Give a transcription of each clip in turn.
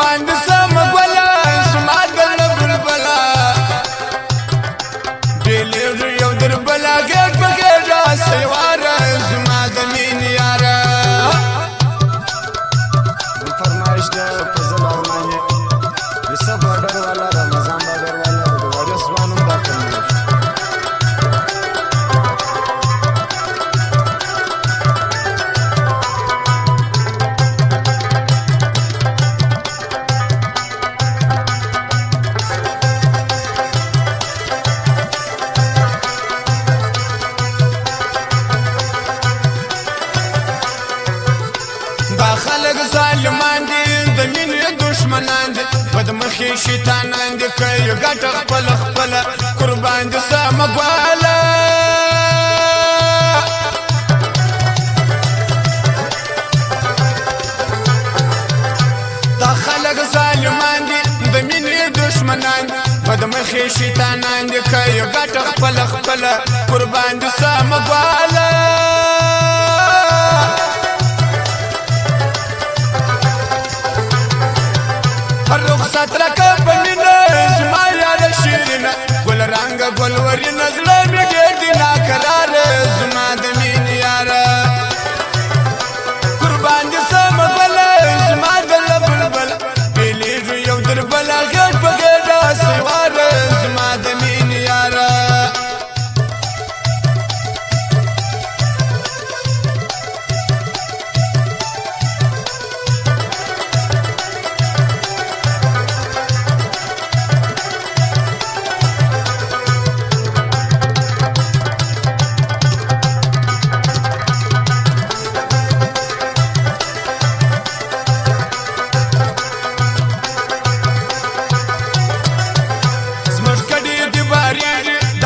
قربان دي سم گولا زما دل بلبلا بیلیږي یو در بلا ګډ بګډ سیواره زما د مینې یاره فرمایش ده فضل ارمانی وسه بارډر والا رمضان بارډر والا د وړو سوانم دا فرمایش دا خلق ظالمان دي د مینې دشمنان دي بدمخي شیطانان دي کوي ګټه خپل خپل قربان دي سم ګواله دا خلق ظالمان دي د مینې دشمنان دي بدمخي شیطانان دي کوي ګټه خپل خپل قربان دي سم ګواله رخصت لکه په مینه زما یاره شیرینه ګل رنګه ګل ورینه زړه مې ګرځي ناقراره زما د مینې یاره قربان دي سم ګله زما ګله بلبله بیلیږي یو در بله ګډ په ګډه سیواره زما د مینې یاره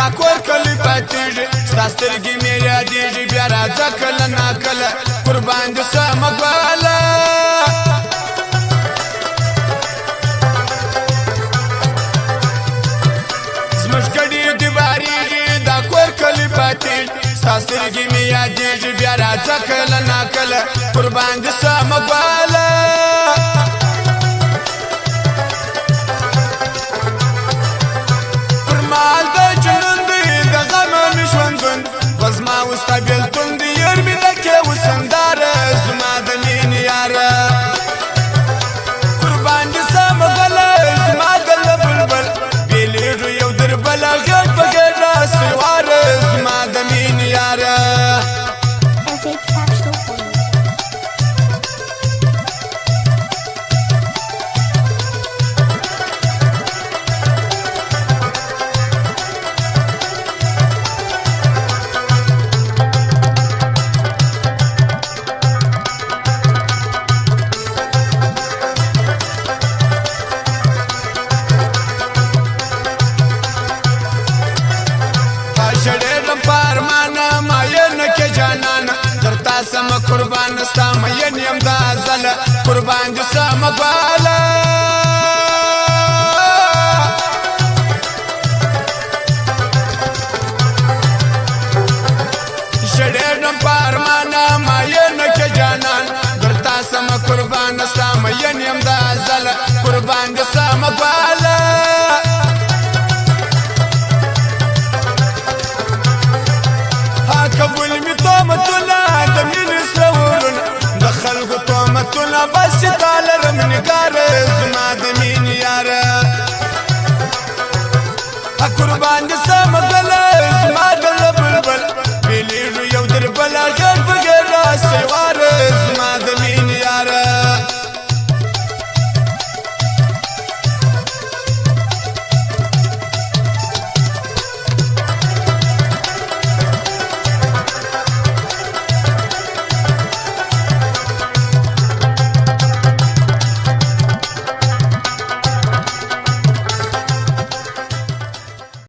دا کور کلی پاتیږي ستا سترګې مې یادېږي بیا راځه کله ناکله قربان دي سمه ګواله زموږ ګډې دې بارېږي دا کور کلی پاتیږي ستا سترګې مې یادېږي بیا راځه کله ناکله قربان دي سمه ګواله وزما وستا بیلتون دی یار می لکه وسنداره زما د مینې یاره قربان دي سم ګله زما ګله بلبل بیلیږي یو در بله ګډ په ګډه سیواره زما د مینې یاره شړېدم پارمانه ماینه کې جانانه درتا سم قربان ستا مین یم دا ځله قربان دي سم ګواله شړېدم پارمانه ماینه کې جانان درتا سم قربان ستا مین یم دا ځله قربان دي سم ګواله قبول می تومتونه د مینې سرورونه د خلکو تومتونه بس چې تا لرم نګاره زما د مینې یاره قربان دي